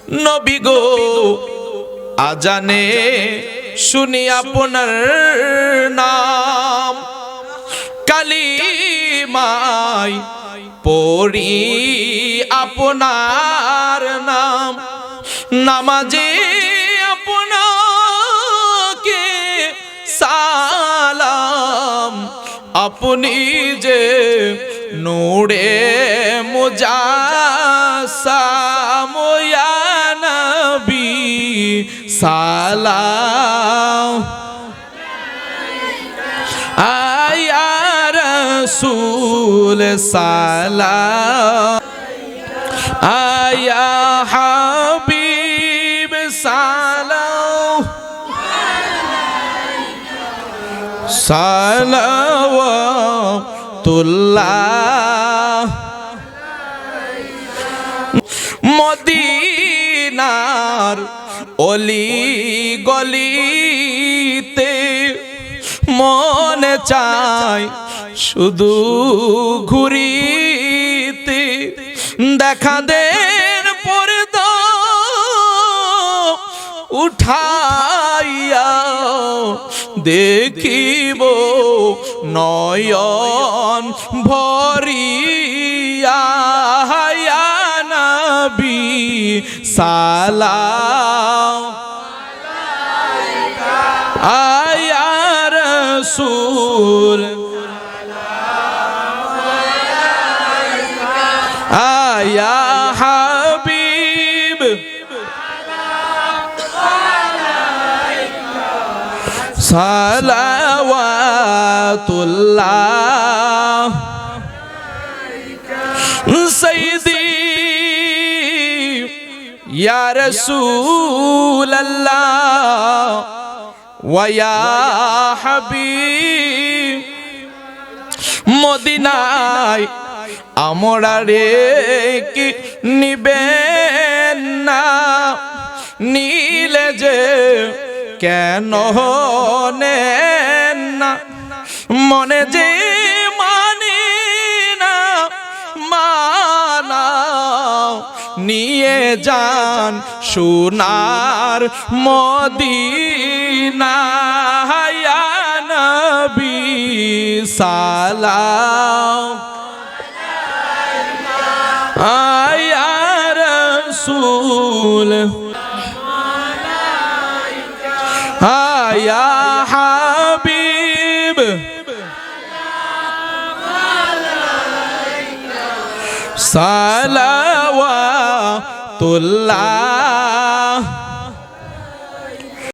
নবী গো আজানে শুনি আপনার নাম, কালিমায় পড়ি আপনার নাম, নামাজে আপনাকে সালাম, আপনি যে নূরে মুজাসসাম ইয়া নবী সালাম আয়া রাসূল সালাম আয়া হাবিব সালাম সালাওয়াতুল্লাহ মদিনার অলি গলিতে মনে চায় শুধু ঘুরিতে, দেখা দেন পর্দা উঠাইয়া দেখিব নয়ন ভরিয়া ইয়া নবী সালাম আয়া রাসূল আয়া হাবিব সালাওয়াতুল্লাহ সাইয়্যিদি ইয়া রাসূলাল্লাহ ওয়া ইয়া হাবিব, মদিনায় আমরা রেখে নিবেন না, নীলে যে কেন নেন না, মনে যে মানে না মানা, নিয়ে যান সোনার মদিনা ইয়া নবী সালাম আয়া রাসূল আয়া হাবিব সালাওয়াতুল্লাহ